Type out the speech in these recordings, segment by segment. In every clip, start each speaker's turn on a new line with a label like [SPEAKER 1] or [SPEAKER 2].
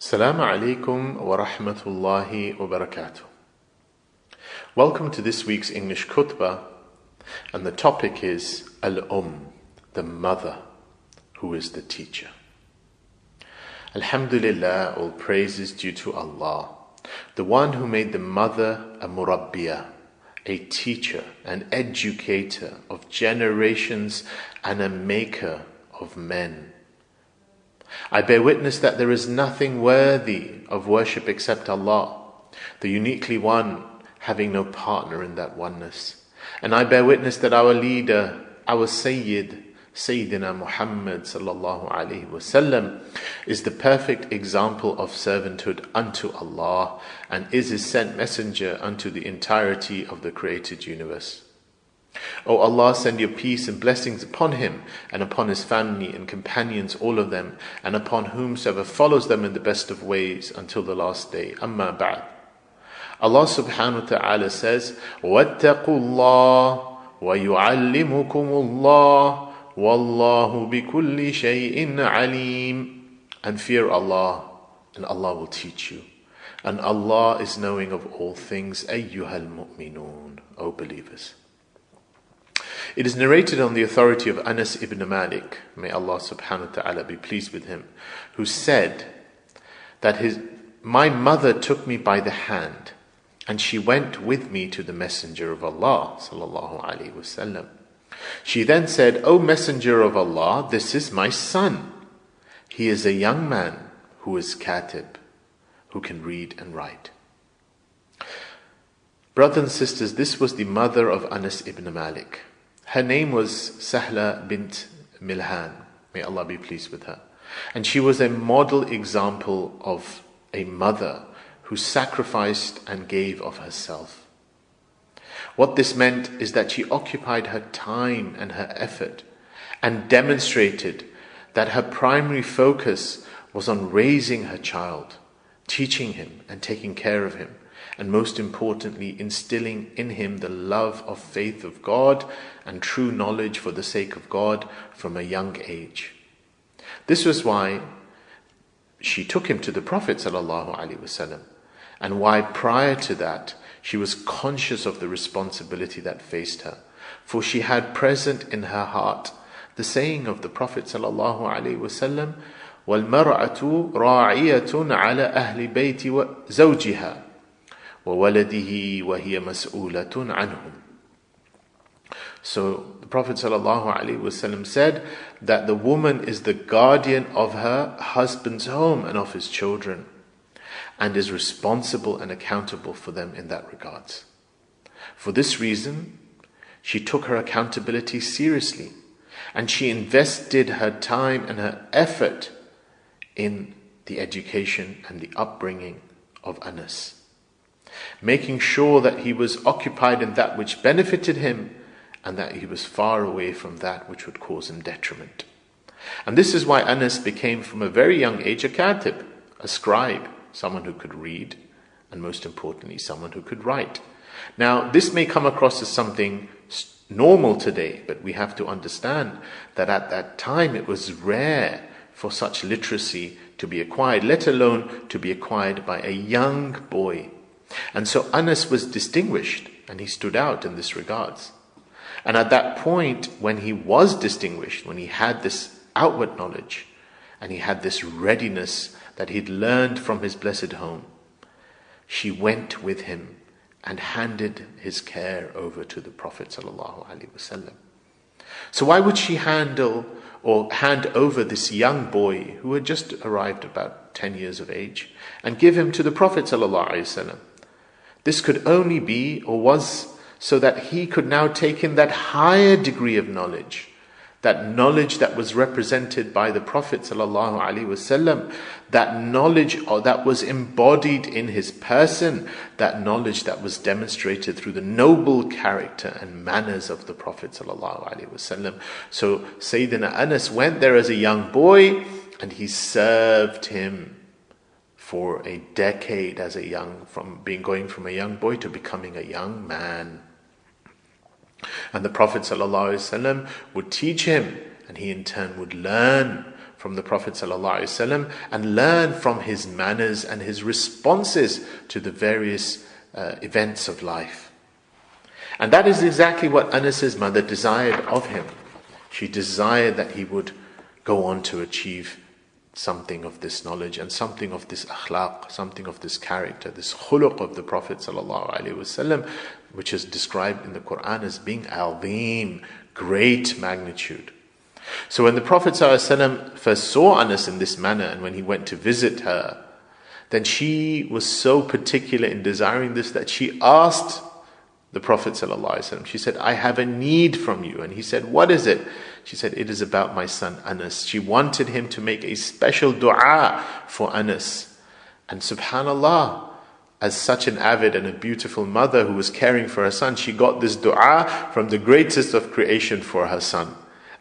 [SPEAKER 1] Assalamu alaikum wa rahmatullahi wa barakatuh. Welcome to this week's English khutbah, and the topic is Al-Umm, the mother, who is the teacher. Alhamdulillah, all praise is due to Allah, the one who made the mother a murabbiyah, a teacher, an educator of generations, and a maker of men. I bear witness that there is nothing worthy of worship except Allah, the uniquely one, having no partner in that oneness. And I bear witness that our leader, our Sayyidina Muhammad sallallahu alaihi wasallam, is the perfect example of servanthood unto Allah and is His sent messenger unto the entirety of the created universe. O Allah, send your peace and blessings upon him and upon his family and companions, all of them, and upon whomsoever follows them in the best of ways until the last day. Amma ba'd. Allah subhanahu wa ta'ala says, وَاتَّقُوا اللَّهَ وَيُعَلِّمُكُمُ اللَّهُ وَاللَّهُ بِكُلِّ شَيْءٍ عَلِيمٌ. And fear Allah, and Allah will teach you. And Allah is knowing of all things. أَيُّهَا الْمُؤْمِنُونَ, O believers. It is narrated on the authority of Anas ibn Malik, may Allah subhanahu wa ta'ala be pleased with him, who said that my mother took me by the hand and she went with me to the Messenger of Allah sallallahu alaihi wasallam. She then said, O Messenger of Allah, this is my son. He is a young man who is katib, who can read and write. Brothers and sisters, this was the mother of Anas ibn Malik. Her name was Sahla bint Milhan, may Allah be pleased with her. And she was a model example of a mother who sacrificed and gave of herself. What this meant is that she occupied her time and her effort and demonstrated that her primary focus was on raising her child, teaching him and taking care of him, and most importantly, instilling in him the love of faith of God and true knowledge for the sake of God from a young age. This was why she took him to the Prophet ﷺ, and why prior to that she was conscious of the responsibility that faced her, for she had present in her heart the saying of the Prophet ﷺ, وَالْمَرْأَةُ رَاعِيَةٌ عَلَى أَهْلِ بَيْتِ زَوْجِهَا وَوَلَدِهِ وَهِيَ مَسْئُولَةٌ عَنْهُمْ. So the Prophet ﷺ said that the woman is the guardian of her husband's home and of his children, and is responsible and accountable for them in that regards. For this reason, she took her accountability seriously, and she invested her time and her effort in the education and the upbringing of Anas, making sure that he was occupied in that which benefited him and that he was far away from that which would cause him detriment. And this is why Anas became from a very young age a katib, a scribe, someone who could read, and most importantly, someone who could write. Now, this may come across as something normal today, but we have to understand that at that time it was rare for such literacy to be acquired, let alone to be acquired by a young boy. And so Anas was distinguished, and he stood out in this regards. And at that point, when he was distinguished, when he had this outward knowledge, and he had this readiness that he'd learned from his blessed home, she went with him and handed his care over to the Prophet ﷺ. So why would she hand over this young boy who had just arrived about 10 years of age and give him to the Prophet ﷺ? This could only be, or was, so that he could now take in that higher degree of knowledge, that knowledge that was represented by the Prophet ﷺ, that knowledge that was embodied in his person, that knowledge that was demonstrated through the noble character and manners of the Prophet ﷺ. So Sayyidina Anas went there as a young boy, and he served him for a decade going from a young boy to becoming a young man. And the Prophet ﷺ would teach him, and he in turn would learn from the Prophet ﷺ and learn from his manners and his responses to the various events of life. And that is exactly what Anas's mother desired of him. She desired that he would go on to achieve something of this knowledge and something of this akhlaq, something of this character, this khuluq of the Prophet ﷺ, which is described in the Quran as being azim, great magnitude. So when the Prophet ﷺ first saw Anas in this manner, and when he went to visit her, then she was so particular in desiring this that she asked the Prophet ﷺ, she said, I have a need from you. And he said, what is it? She said, it is about my son Anas. She wanted him to make a special dua for Anas. And subhanallah, as such an avid and a beautiful mother who was caring for her son, she got this dua from the greatest of creation for her son.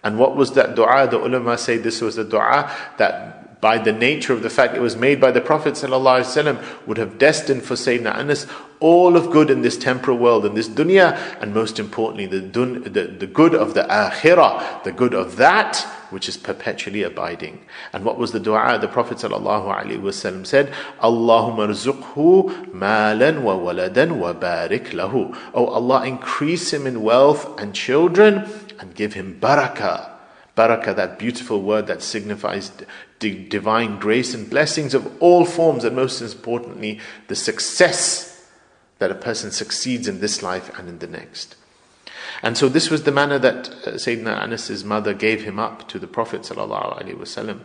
[SPEAKER 1] And what was that dua? The ulama say this was a dua that, by the nature of the fact it was made by the Prophet ﷺ, would have destined for Sayyidina Anas all of good in this temporal world, in this dunya, and most importantly the good of the akhirah, the good of that which is perpetually abiding. And what was the dua? The Prophet ﷺ said, Allahumma rzuqhu malan wa waladan wa barik lahu. Oh Allah, increase him in wealth and children and give him barakah. Barakah, that beautiful word that signifies divine grace and blessings of all forms, and most importantly, the success that a person succeeds in this life and in the next. And so this was the manner that Sayyidina Anas's mother gave him up to the Prophet ﷺ,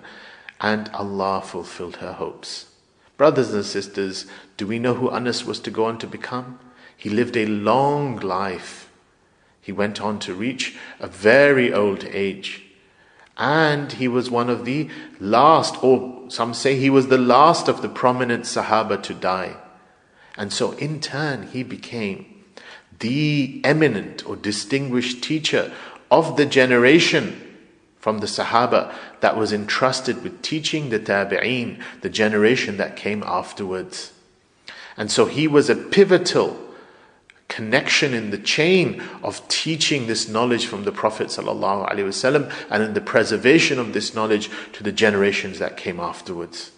[SPEAKER 1] and Allah fulfilled her hopes. Brothers and sisters, do we know who Anas was to go on to become? He lived a long life. He went on to reach a very old age. And he was one of the last, or some say he was the last of the prominent Sahaba to die. And so in turn he became the eminent or distinguished teacher of the generation from the Sahaba that was entrusted with teaching the Tabi'een, the generation that came afterwards. And so he was a pivotal connection in the chain of teaching this knowledge from the Prophet ﷺ, and in the preservation of this knowledge to the generations that came afterwards.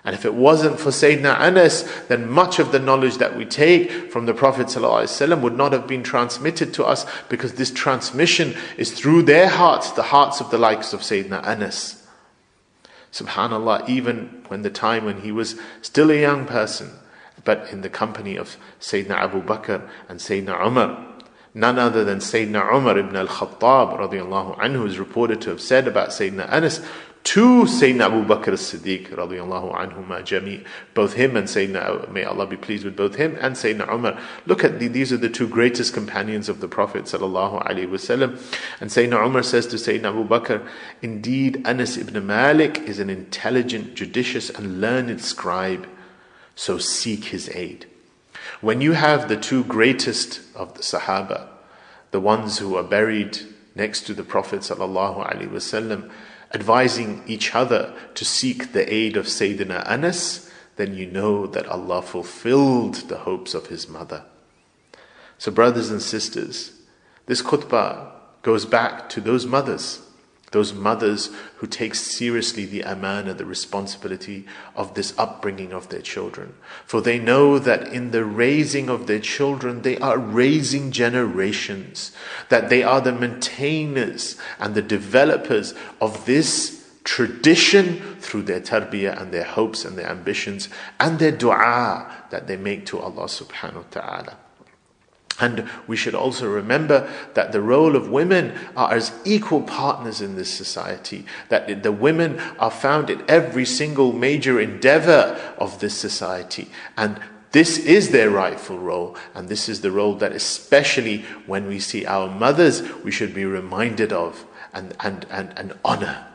[SPEAKER 1] And if it wasn't for Sayyidina Anas, then much of the knowledge that we take from the Prophet ﷺ would not have been transmitted to us, because this transmission is through their hearts, the hearts of the likes of Sayyidina Anas. Subhanallah, even when the time when he was still a young person, but in the company of Sayyidina Abu Bakr and Sayyidina Umar. None other than Sayyidina Umar ibn al-Khattab radiallahu anhu is reported to have said about Sayyidina Anas to Sayyidina Abu Bakr as-Siddiq radiallahu anhuma jami', both him and Sayyidina, may Allah be pleased with both him and Sayyidina Umar. Look at these are the two greatest companions of the Prophet sallallahu alaihi wasallam. And Sayyidina Umar says to Sayyidina Abu Bakr, indeed Anas ibn Malik is an intelligent, judicious and learned scribe. So seek his aid. When you have the two greatest of the Sahaba, the ones who are buried next to the Prophet ﷺ, advising each other to seek the aid of Sayyidina Anas, then you know that Allah fulfilled the hopes of his mother. So brothers and sisters, this khutbah goes back to those mothers who take seriously the amana, the responsibility of this upbringing of their children. For they know that in the raising of their children, they are raising generations, that they are the maintainers and the developers of this tradition through their tarbiyah and their hopes and their ambitions and their dua that they make to Allah subhanahu wa ta'ala. And we should also remember that the role of women are as equal partners in this society, that the women are found in every single major endeavor of this society. And this is their rightful role, and this is the role that especially when we see our mothers, we should be reminded of and honor.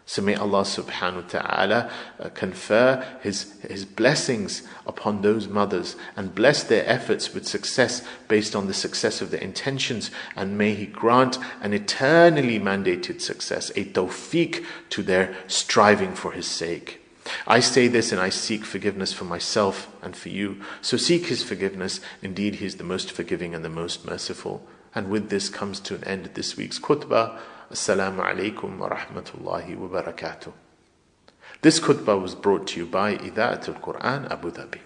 [SPEAKER 1] So may Allah subhanahu wa ta'ala confer His blessings upon those mothers and bless their efforts with success based on the success of their intentions, and may He grant an eternally mandated success, a tawfiq to their striving for His sake. I say this and I seek forgiveness for myself and for you. So seek His forgiveness. Indeed, He is the most forgiving and the most merciful. And with this comes to an end this week's khutbah. Assalamu alaikum wa rahmatullahi wa barakatuh. This khutbah was brought to you by Ida'at al-Quran, Abu Dhabi.